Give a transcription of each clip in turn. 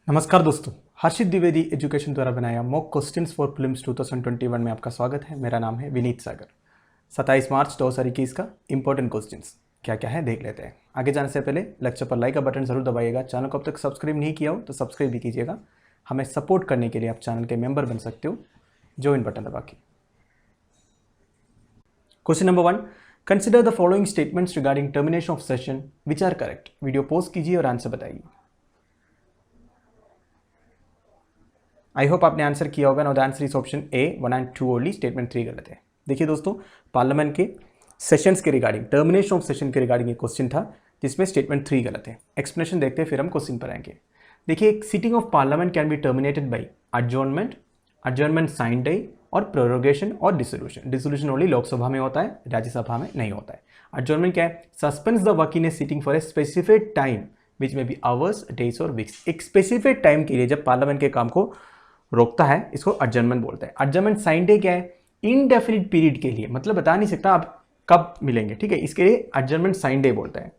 नमस्कार दोस्तों, हर्षित द्विवेदी एजुकेशन द्वारा बनाया मॉक क्वेश्चंस फॉर प्रीलिम्स 2021 में आपका स्वागत है। मेरा नाम है विनीत सागर। 27 मार्च 2021 का इंपॉर्टेंट क्वेश्चंस क्या क्या है देख लेते हैं। आगे जाने से पहले लेक्चर पर लाइक का बटन जरूर दबाइएगा। चैनल को अब तक सब्सक्राइब नहीं किया हो तो सब्सक्राइब भी कीजिएगा। हमें सपोर्ट करने के लिए आप चैनल के मेंबर बन सकते हो ज्वाइन बटन दबा के। Question number 1, consider the following statements regarding termination of session which are correct. Video pause कीजिए और आंसर बताइए। आई होप आपने आंसर किया होगा। No the answer is option A 1 and 2 only. Statement 3 गलत है। देखिए दोस्तों, पार्लियामेंट के सेशंस के रिगार्डिंग टर्मिनेशन ऑफ सेशन के रिगार्डिंग एक क्वेश्चन था जिसमें स्टेटमेंट 3 गलत है। एक्सप्लेनेशन देखते हैं फिर हम क्वेश्चन पर आएंगे। देखिए, seating of parliament can be terminated by अडजॉर्नमेंट, अडजॉर्नमेंट sign day और प्रोरोगेशन और डिसोल्यूशन। डिसोल्यूशन ओनली लोकसभा में होता है, राज्यसभा में नहीं होता है। अडजॉर्नमेंट क्या है? Suspends the working a sitting for a specific time which may be hours, days और वीक्स। एक स्पेसिफिक टाइम के लिए जब पार्लियामेंट के काम को रोकता है, इसको अडजर्नमेंट बोलते हैं। अडजर्नमेंट साइन डे क्या है? इनडेफिनिट पीरियड के लिए, मतलब बता नहीं सकता आप कब मिलेंगे, ठीक है, इसके लिए अडजर्नमेंट साइन डे बोलते हैं।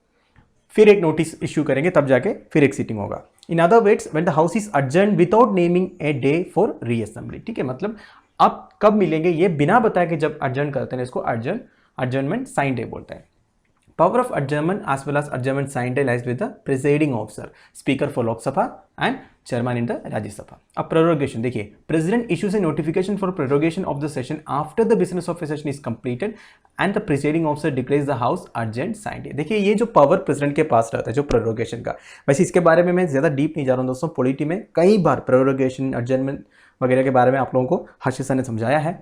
फिर एक नोटिस इश्यू करेंगे तब जाके फिर एक सीटिंग होगा। In other words, when the house is adjourn without naming a day for reassembly, ठीक है, मतलब आप कब मिलेंगे ये बिना बताए कि जब अडजर्न करते हैं, इसको अडजर्नमेंट साइन डे बोलते हैं। Power of adjournment as well as adjournment signed day lies with the presiding officer, speaker for Lok Sabha and chairman in the Rajya Sabha. अब prorogation देखिए, president issues a notification for prorogation of the session after the business of a session is completed and the presiding officer declares the house urgent signed day। देखिए, ये जो power president के पास रहता है जो prorogation का, वैसे इसके बारे में मैं ज़्यादा डीप नहीं जा रहा हूँ दोस्तों। पॉलिटी में कई बार प्रोरोगेशन, adjournment वगैरह के बारे में आप लोगों को हर्षित सर ने समझाया है।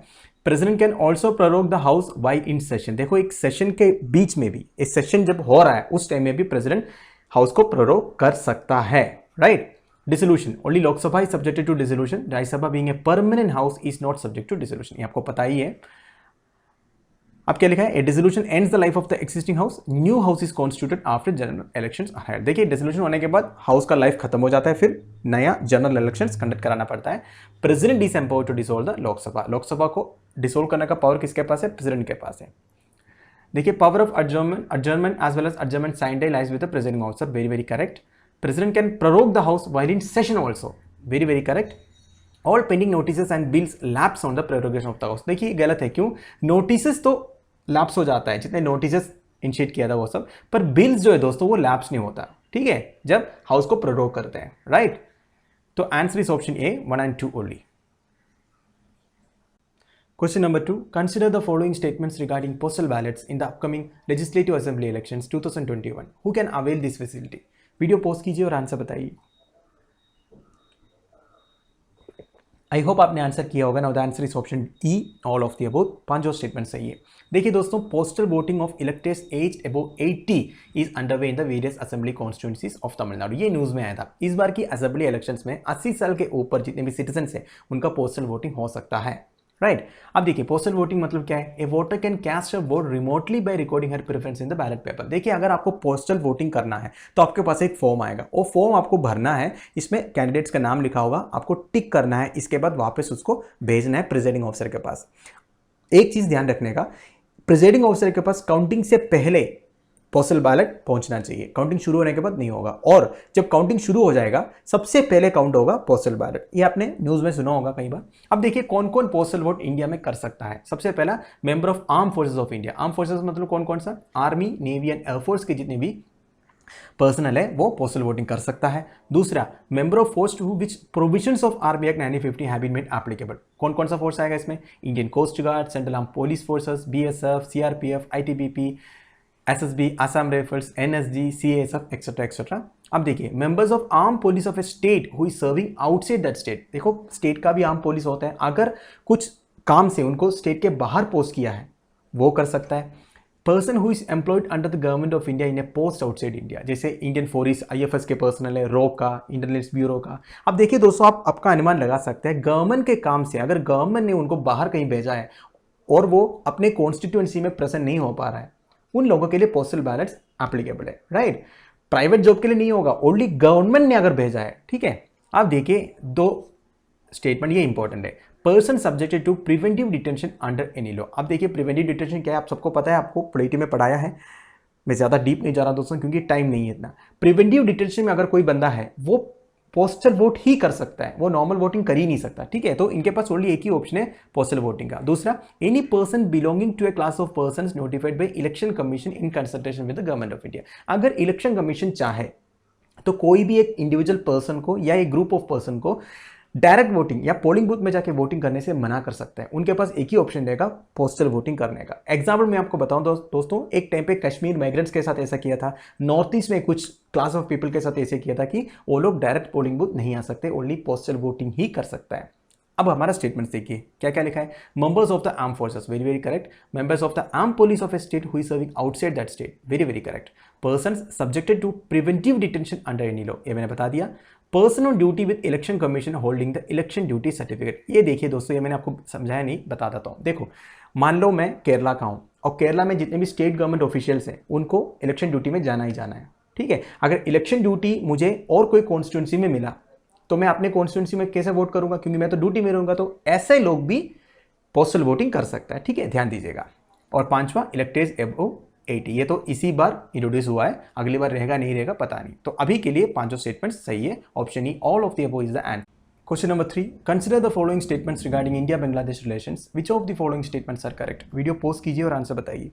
President can also prorogue the house while in session. देखो, एक सेशन के बीच में भी, इस सेशन जब हो रहा है उस टाइम में भी प्रेसिडेंट हाउस को प्रोरोग कर सकता है, right. Dissolution only Lok Sabha is subjected two dissolution. Rajya Sabha being a permanent house is not subject two dissolution, ये आपको पता ही है। अब क्या लिखा है? ए dissolution ends the life of the existing house, new house is constituted after general elections are held. देखिए, dissolution होने के बाद हाउस का लाइफ खत्म हो जाता है, फिर नया जनरल इलेक्शंस कंडक्ट कराना पड़ता है। President is empowered to dissolve the Lok Sabha. Lok Sabha को डिसोल्व करने का पावर किसके पास है? प्रेसिडेंट के पास है। देखिए, power of adjournment as well as adjournment signed day lies with the presiding officer, very very correct. President can prorogue the house while in session also, very very correct. All pending notices and bills lapse on the prorogation of the house। देखिए, गलत है। क्यों? Notices तो lapse हो जाता है, जितने notices initiate किया था वो सब, पर बिल्स जो है दोस्तों वो लैप्स नहीं होता, ठीक है, जब हाउस को प्रोरोग करते हैं, राइट। तो answer is option A 1 and 2 only. Question number 2, consider the following statements regarding postal ballots in the upcoming Legislative Assembly elections 2021. Who can avail this facility? Video pause कीजिए और answer बताइए। I hope आपने answer किया होगा। Now the answer is option E, all of the above. पांचों statement सही है। देखिए दोस्तों, postal voting of electors as above 80 is underway in the various assembly constituencies of Tamil Nadu. ये न्यूज में आया था। इस बार की असेंबली इलेक्शंस में 80 साल के ऊपर जितने भी सिटीजन है उनका पोस्टल वोटिंग हो सकता है, राइट। अब देखिए, पोस्टल वोटिंग मतलब क्या है? A voter can cast a vote remotely by recording her preference in the ballot paper. देखिए, अगर आपको पोस्टल वोटिंग करना है तो आपके पास एक फॉर्म आएगा, वो फॉर्म आपको भरना है, इसमें कैंडिडेट्स का नाम लिखा होगा, आपको टिक करना है, इसके बाद वापस उसको भेजना है प्रिजाइडिंग ऑफिसर के पास। एक चीज ध्यान रखने का, प्रिजाइडिंग ऑफिसर के पास काउंटिंग से पहले पोस्टल बैलेट पहुंचना चाहिए, काउंटिंग शुरू होने के बाद नहीं होगा। और जब काउंटिंग शुरू हो जाएगा सबसे पहले काउंट होगा पोस्टल बैलेट। ये आपने न्यूज में सुना होगा कई बार। अब देखिए, कौन कौन पोस्टल वोट इंडिया में कर सकता है। सबसे पहला, member of arm forces of India. Arm forces मतलब कौन कौन सा? आर्मी, नेवी एंड एयरफोर्स के जितने भी पर्सनल है वो पोस्टल वोटिंग कर सकता है। दूसरा, member of force to which provisions of army act 1950 have been made applicable. कौन कौन सा फोर्स आएगा इसमें? Indian coast guard, central arm police forces, BSF, CRPF, ITBP, SSB, Assam rifles, NSG, CASF etcetera etcetera. अब देखिए, members of arm police of a state who is serving outside that state. देखो, state का भी arm police होता है, अगर कुछ काम से उनको स्टेट के बाहर पोस्ट किया है वो कर सकता है। Person who is employed under the government of India in A post outside India, जैसे इंडियन फॉरेस्ट, आईएफएस के पर्सनल है, रॉ का, इंटेलिजेंस ब्यूरो का। अब देखिए दोस्तों, आप आपका अनुमान लगा सकते हैं, गवर्नमेंट के काम से अगर गवर्नमेंट ने उनको बाहर कहीं भेजा है और वो अपने कॉन्स्टिट्यूएंसी में प्रेजेंट नहीं हो पा रहा है, उन लोगों के लिए पोस्टल बैलेट्स एप्लीकेबल है, राइट। प्राइवेट जॉब के लिए नहीं होगा, ओनली गवर्नमेंट ने अगर भेजा है, ठीक है। आप देखिए, दो स्टेटमेंट ये इंपॉर्टेंट है। Person subjected to preventive detention under any law. अब देखिए, प्रिवेंटिव डिटेंशन क्या है आप सबको पता है, आपको पॉलिटी में पढ़ाया है। मैं ज़्यादा डीप नहीं जा रहा दोस्तों क्योंकि टाइम नहीं है इतना। प्रिवेंटिव डिटेंशन में अगर कोई बंदा है वो पोस्टल वोट ही कर सकता है, वो नॉर्मल वोटिंग कर ही नहीं सकता, ठीक है। तो इनके पास ओनली एक ही ऑप्शन है पोस्टल वोटिंग का। दूसरा, any person belonging to a class of persons notified by election commission in consultation with the government of India. अगर इलेक्शन कमीशन चाहे तो कोई भी एक इंडिविजुअल पर्सन को या एक ग्रुप ऑफ पर्सन को डायरेक्ट वोटिंग या पोलिंग बूथ में जाके वोटिंग करने से मना कर सकता है। उनके पास एक ही ऑप्शन रहेगा पोस्टल वोटिंग करने का। एग्जाम्पल मैं आपको बताऊं दोस्तों, एक टाइम पे कश्मीर माइग्रेंट्स के साथ ऐसा किया था, नॉर्थ ईस्ट में कुछ क्लास ऑफ पीपल के साथ ऐसे किया था कि वो लोग डायरेक्ट पोलिंग बूथ नहीं आ सकते, ओनली पोस्टल वोटिंग ही कर सकता है। अब हमारा स्टेटमेंट देखिए क्या क्या लिखा है। Members of the arm forces, very very correct. Members of the arm police of a state who is serving outside that state, very very correct. Persons subjected to preventive detention under any law, ये मैंने बता दिया। Person on duty with election commission holding the election duty certificate, ये देखिए दोस्तों, ये मैंने आपको समझाया नहीं, बता देता हूँ। देखो, मान लो मैं केरला का हूँ और केरला में जितने भी स्टेट गवर्नमेंट ऑफिशियल्स हैं उनको इलेक्शन ड्यूटी में जाना ही जाना है, ठीक है। अगर इलेक्शन ड्यूटी मुझे और कोई कॉन्स्टिट्यूंसी में मिला तो मैं अपने कॉन्स्टिट्यूंसी में कैसे वोट करूंगा, क्योंकि मैं तो ड्यूटी में रहूंगा। तो ऐसे लोग भी पोस्टल वोटिंग कर सकता है, ठीक है, ध्यान दीजिएगा। और पांचवा, इलेक्टेज एबव 80, ये तो इसी बार इंट्रोड्यूस हुआ है, अगली बार रहेगा नहीं रहेगा पता नहीं। तो अभी के लिए पांचों स्टेटमेंट्स सही है, option E all of the above is the answer. Question number 3, consider the following statements regarding India Bangladesh relations, which of the following statements are correct. Video pause कीजिए और आंसर बताइए।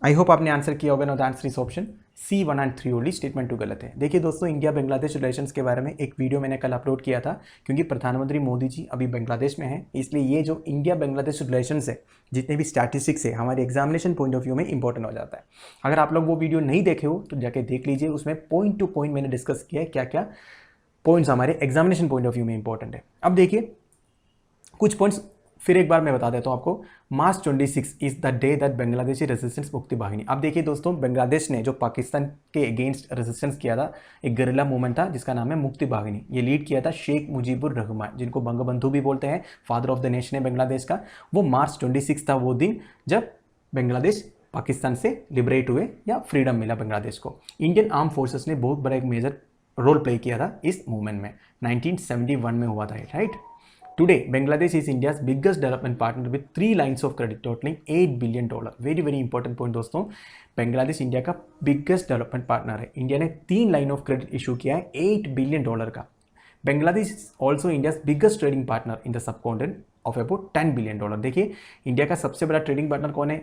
आई होप आपने answer किया होगा। No the answer is option C 1 and 3 only, statement 2 गलत है। देखिए दोस्तों, इंडिया बांग्लादेश रिलेशंस के बारे में एक वीडियो मैंने कल अपलोड किया था, क्योंकि प्रधानमंत्री मोदी जी अभी बांग्लादेश में हैं, इसलिए ये जो इंडिया बांग्लादेश रिलेशंस है, जितने भी स्टैटिस्टिक्स है, हमारे एग्जामिनेशन पॉइंट ऑफ व्यू में इंपॉर्टेंट हो जाता है। अगर आप लोग वो वीडियो नहीं देखे हो तो जाके देख लीजिए, उसमें पॉइंट टू पॉइंट मैंने डिस्कस किया है क्या क्या पॉइंट्स हमारे एग्जामिनेशन पॉइंट ऑफ व्यू में इंपॉर्टेंट है। अब देखिए कुछ पॉइंट्स फिर एक बार मैं बता देता हूं आपको। मार्च 26 is the day that Bangladeshi resistance मुक्ति बाहिनी। अब देखिए दोस्तों, बांग्लादेश ने जो पाकिस्तान के अगेंस्ट रेजिस्टेंस किया था, एक गरिल्ला मूवमेंट था जिसका नाम है मुक्ति बाहिनी। ये लीड किया था शेख मुजीबुर रहमान, जिनको बंगबंधु भी बोलते हैं, फादर ऑफ द नेशन है बांग्लादेश का। वो मार्च 26 था वो दिन जब बांग्लादेश पाकिस्तान से लिबरेट हुए या फ्रीडम मिला बांग्लादेश को। इंडियन आर्म फोर्सेस ने बहुत बड़ा एक मेजर रोल प्ले किया था इस मूवमेंट में। 1971 में हुआ था, right. Today, Bangladesh is India's biggest development partner with 3 lines of credit totaling $8 billion. Very very important point दोस्तों, बांग्लादेश इंडिया का बिगेस्ट डेवलपमेंट पार्टनर है। इंडिया ने 3 लाइन ऑफ क्रेडिट इशू किया है $8 बिलियन का। Bangladesh is also India's biggest trading partner in the subcontinent of about $10 billion. देखिए, India का सबसे बड़ा ट्रेडिंग पार्टनर कौन है?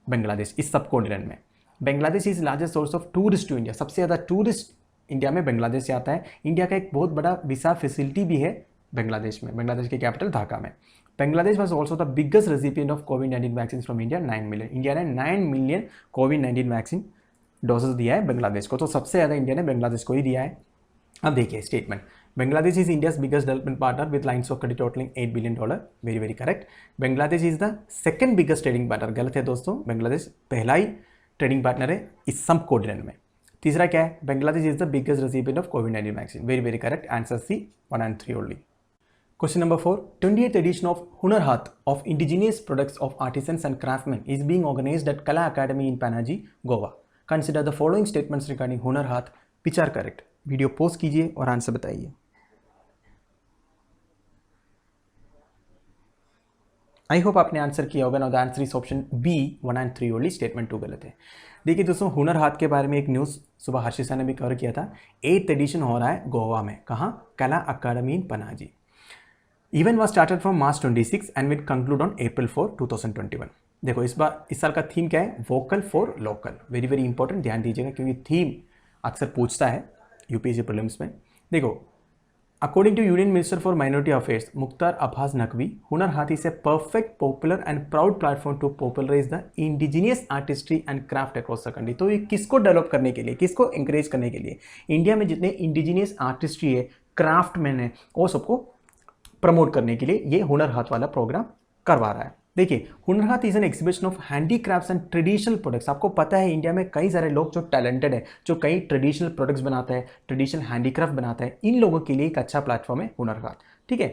बांग्लादेश, इस सबकॉन्टिनेंट में। Bangladesh is largest source of tourist to India, सबसे ज़्यादा टूरिस्ट इंडिया में बांग्लादेश से आता है। इंडिया का एक बहुत बड़ा वीसा फैसिलिटी भी है बांग्लादेश में, बांग्लादेश के कैपिटल ढाका में। Bangladesh was also the biggest recipient of कोविड-19 vaccine from India, 9 million. India ने 9 मिलियन कोविड-19 वैक्सीन डोजेस दिया है बांग्लादेश को, तो सबसे ज़्यादा इंडिया ने बांग्लादेश को ही दिया है। अब देखिए statement, Bangladesh is India's biggest development partner with lines of credit totalling $8 billion, very very correct. Bangladesh is the second biggest trading partner, गलत है दोस्तों, बांग्लादेश पहला ही ट्रेडिंग पार्टनर है इस सब कोऑर्डिनेट में। तीसरा क्या है? Bangladesh is the biggest recipient of कोविड-19 vaccine, very very correct, answer C 1 and 3 only. Question number 4, 28th edition of Hunar Hath of indigenous products of artisans and craftsmen is being organized at Kala Academy in Panaji, Goa. Consider the following statements regarding Hunar Hath which are correct. Video pose कीजिए और answer बताइए। I hope आपने answer किया होगा। Now the answer is option B 1 and 3 only, statement 2 गलत है। देखिए दोस्तों, हुनर हाथ के बारे में एक न्यूज़ सुबह हर्षिसा ने भी कवर किया था। 8th एडिशन हो रहा है गोवा में, कहाँ? Kala Academy in Panaji. Event was started from March 26 and will conclude on April 4, 2021। देखो इस साल का थीम क्या है? Vocal for local, very very important, ध्यान दीजिएगा क्योंकि थीम अक्सर पूछता है यूपीएससी प्रीलिम्स में। देखो, according to union minister for minority affairs Mukhtar Abbas Naqvi, Hunar Haat is a perfect, popular and proud platform to popularise the indigenous artistry and craft across the country. तो ये किसको डेवलप करने के लिए, किसको इंकरेज करने के लिए? इंडिया में जितने इंडिजिनियस आर्टिस्ट्री है, क्राफ्टमैन है, वो सबको प्रमोट करने के लिए ये हुनर हाथ वाला प्रोग्राम करवा रहा है। देखिए, हुनर Haat is an exhibition of handicrafts and traditional products. आपको पता है इंडिया में कई सारे लोग जो टैलेंटेड है, जो कई ट्रेडिशनल प्रोडक्ट्स बनाता है, ट्रेडिशनल हैंडीक्राफ्ट बनाता है, इन लोगों के लिए एक अच्छा प्लेटफॉर्म है हुनर हाथ, ठीक है।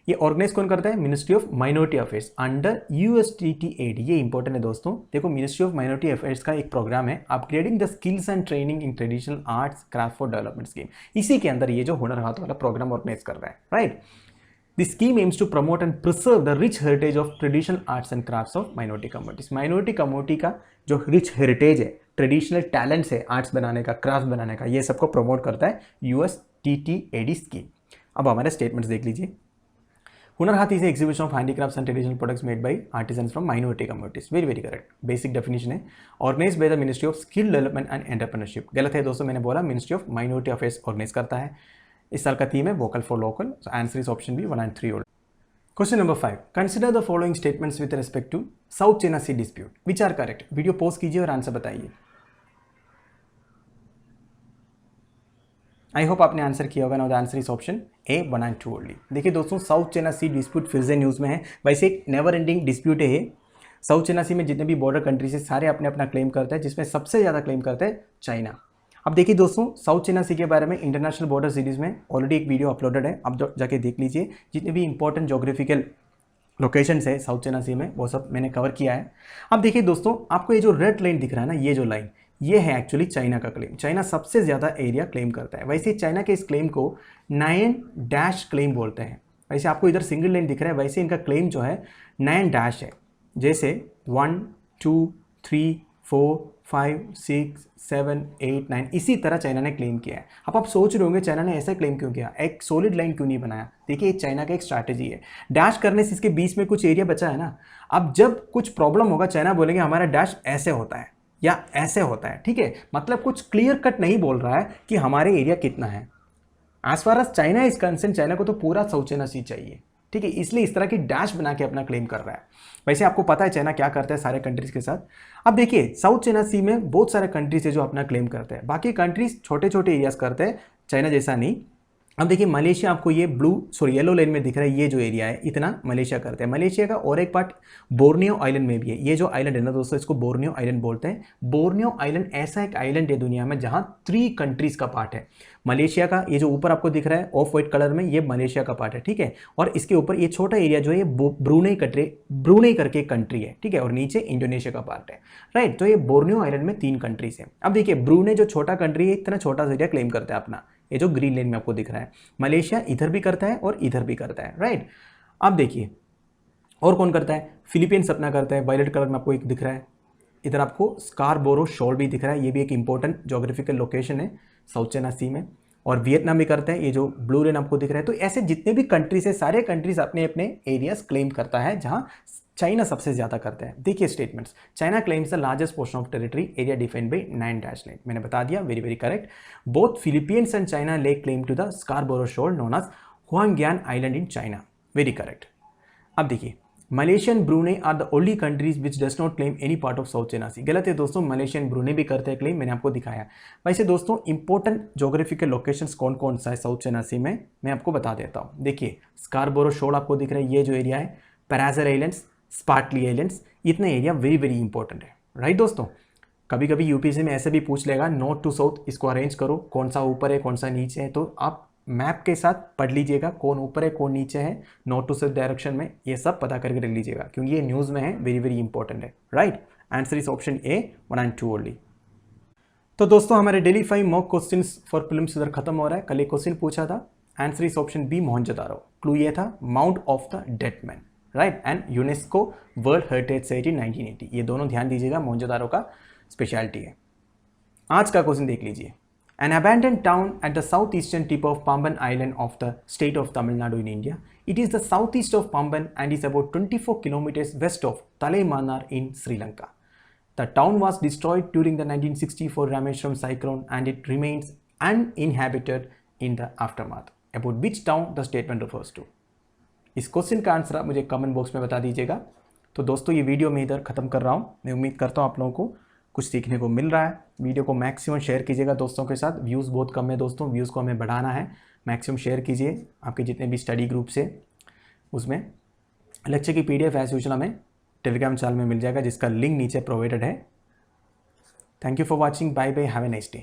ये ऑर्गेनाइज कौन करता है? Ministry of minority affairs under USTT-8। ये इंपॉर्टेंट है दोस्तों। देखो, मिनिस्ट्री ऑफ माइनॉरिटी अफेयर्स का एक प्रोग्राम है upgrading the skills and training in traditional arts craft for development scheme. इसी के अंदर ये जो हुनर हाथ वाला प्रोग्राम ऑर्गेनाइज कर रहा है, right. The scheme aims to promote and preserve the rich heritage of traditional arts and crafts of minority communities. Minority community का जो rich heritage है, ट्रेडिशनल टैलेंट्स है आर्ट्स बनाने का, क्राफ्ट बनाने का, ये सबको प्रमोट करता है USTTAD स्कीम। अब हमारे स्टेटमेंट्स देख लीजिए। Hunar Haat is exhibition of handicrafts and traditional products made by artisans from minority communities. Very very correct, basic definition है। Organise by the ministry of skill development and entrepreneurship. गलत है दोस्तों, मैंने बोला ministry of minority affairs organise करता है। इस साल का थीम है vocal for local. Answer is option B 1 and 3 old. Question number 5, consider the following statements with respect to south China Sea dispute, which are correct. Video pause कीजिए और answer बताइए। I hope आपने answer किया होगा। Now the answer is option A 1 and 2 only. देखिए दोस्तों, south China Sea dispute फिर से न्यूज़ में है। वैसे एक नेवर एंडिंग डिस्प्यूट है ये। साउथ चाइना सी में जितने भी बॉर्डर कंट्रीज है सारे अपने अपना क्लेम करते हैं, जिसमें सबसे ज़्यादा क्लेम करते हैं चाइना। अब देखिए दोस्तों, साउथ चाइना सी के बारे में इंटरनेशनल बॉर्डर सीरीज में ऑलरेडी एक वीडियो अपलोडेड है, आप जाके देख लीजिए। जितने भी इंपॉर्टेंट जोग्राफिकल लोकेशंस है साउथ चाइना सी में वो सब मैंने कवर किया है। अब देखिए दोस्तों, आपको ये जो रेड लाइन दिख रहा है ना, ये जो लाइन, ये है एक्चुअली चाइना का क्लेम। चाइना सबसे ज़्यादा एरिया क्लेम करता है। वैसे चाइना के इस क्लेम को 9 क्लेम बोलते हैं। वैसे आपको इधर सिंगल लाइन दिख रहा है, वैसे इनका क्लेम जो है 9 है। जैसे 1 2 3 4 5 6 7 8 9, इसी तरह चाइना ने क्लेम किया है। अब आप सोच रहे होंगे चाइना ने ऐसा क्लेम क्यों किया, एक सॉलिड लाइन क्यों नहीं बनाया। देखिए, चाइना का एक स्ट्रैटेजी है। डैश करने से इसके बीच में कुछ एरिया बचा है ना। अब जब कुछ प्रॉब्लम होगा, चाइना बोलेंगे हमारा डैश ऐसे होता है या ऐसे होता है, ठीक है। मतलब कुछ क्लियर कट नहीं बोल रहा है कि हमारे एरिया कितना है। As far as China is concern, China को तो पूरा साउथ चाइना सी चाहिए, ठीक है। इसलिए इस तरह की डैश बना के अपना क्लेम कर रहा है। वैसे आपको पता है चाइना क्या करता है सारे कंट्रीज के साथ। अब देखिए, साउथ चाइना सी में बहुत सारे कंट्रीज है जो अपना क्लेम करते हैं। बाकी कंट्रीज छोटे छोटे एरियाज करते हैं, चाइना जैसा नहीं। अब देखिए, मलेशिया आपको ये येलो लाइन में दिख रहा है, ये जो एरिया है इतना मलेशिया करते हैं। मलेशिया का और एक पार्ट बोर्नियो आइलैंड में भी है। ये जो आइलैंड है ना दोस्तों, इसको बोर्नियो आइलैंड बोलते हैं। बोर्नियो आइलैंड ऐसा एक आइलैंड है दुनिया में जहां 3 कंट्रीज का पार्ट है। मलेशिया का ये जो ऊपर आपको दिख रहा है ऑफ वाइट कलर में, ये मलेशिया का पार्ट है, ठीक है। और इसके ऊपर ये छोटा एरिया जो है ये ब्रूनेई करके एक कंट्री है, ठीक है। और नीचे इंडोनेशिया का पार्ट है, राइट। तो ये बोर्नियो आइलैंड में 3 कंट्रीज है। अब देखिए, ब्रूनेई जो छोटा कंट्री है, इतना छोटा सा एरिया क्लेम करता है अपना। ये जो ग्रीन लाइन में आपको दिख रहा है, मलेशिया इधर भी करता है और इधर भी करता है, राइट। अब देखिए, और कौन करता है, फिलीपींस अपना करता है। वायलेट कलर में आपको एक दिख रहा है। इधर आपको स्कारबोरो शोल भी दिख रहा है, ये भी एक इंपॉर्टेंट जोग्राफिकल लोकेशन है साउथ चाइना सी में। और वियतनाम भी करते हैं, ये जो ब्लू लाइन आपको दिख रहा है। तो ऐसे जितने भी कंट्रीज है, सारे कंट्रीज अपने अपने एरियाज क्लेम करता है, जहां चाइना सबसे ज्यादा करते हैं। देखिए statements, China claims the largest portion of territory area defined by 9 line. मैंने बता दिया, very very correct. Both Philippines and China lay claim to the Scarborough shoal known as Huangyan island in China. Very correct. अब देखिए, Malaysian Brunei are the only countries which does not claim any part of South China Sea. गलत है दोस्तों, Malaysian Brunei भी करते हैं claim, मैंने आपको दिखाया। वैसे दोस्तों, इंपॉर्टेंट जोग्राफिकल लोकेशंस कौन कौन सा है साउथ चाइना सी में, मैं आपको बता देता हूँ। देखिए, स्कारबोरो शोल आपको दिख रहा है, ये जो एरिया है, पैराजर आइलैंड्स, स्पार्टली आइलैंड्स, इतने एरिया वेरी वेरी इंपॉर्टेंट है, राइट दोस्तों। कभी कभी यूपीएससी में ऐसे भी पूछ लेगा, नॉर्थ टू साउथ इसको अरेंज करो, कौन सा ऊपर है कौन सा नीचे है। तो आप मैप के साथ पढ़ लीजिएगा, कौन ऊपर है कौन नीचे है, नॉर्थ टू साउथ डायरेक्शन में, ये सब पता करके रख लीजिएगा, क्योंकि ये न्यूज़ में है, वेरी वेरी इंपॉर्टेंट है, right. Answer is option A 1 and 2 only. तो दोस्तों, हमारे daily 5 mock questions for prelims इधर खत्म हो रहा है। कल एक क्वेश्चन पूछा था, answer is option B Mohenjodaro. Clue ये था mound of the dead man, right. And UNESCO world heritage site in 1980। ये दोनों ध्यान दीजिएगा, मोहनजोदारो का स्पेशलिटी है। आज का क्वेश्चन देख लीजिए। An abandoned town at the southeastern tip of Pamban Island of the state of Tamil Nadu in India. It is the southeast of Pamban and is about 24 kilometers west of Talaimanar in Sri Lanka. The town was destroyed during the 1964 Rameshwaram cyclone and it remains uninhabited in the aftermath. About which town the statement refers to? इस question का answer आप मुझे comment box में बता दीजिएगा। तो दोस्तों, ये वीडियो मैं इधर ख़त्म कर रहा हूँ। मैं उम्मीद करता हूँ आप लोगों को कुछ सीखने को मिल रहा है। वीडियो को मैक्सिमम शेयर कीजिएगा दोस्तों के साथ। व्यूज़ बहुत कम है दोस्तों, व्यूज़ को हमें बढ़ाना है। मैक्सिमम शेयर कीजिए आपके जितने भी स्टडी ग्रुप्स है उसमें। लेक्चर की PDF एज यूजुअल हमें टेलीग्राम चैनल में मिल जाएगा, जिसका लिंक नीचे प्रोवाइडेड है। Thank you for watching, bye bye, have a nice day.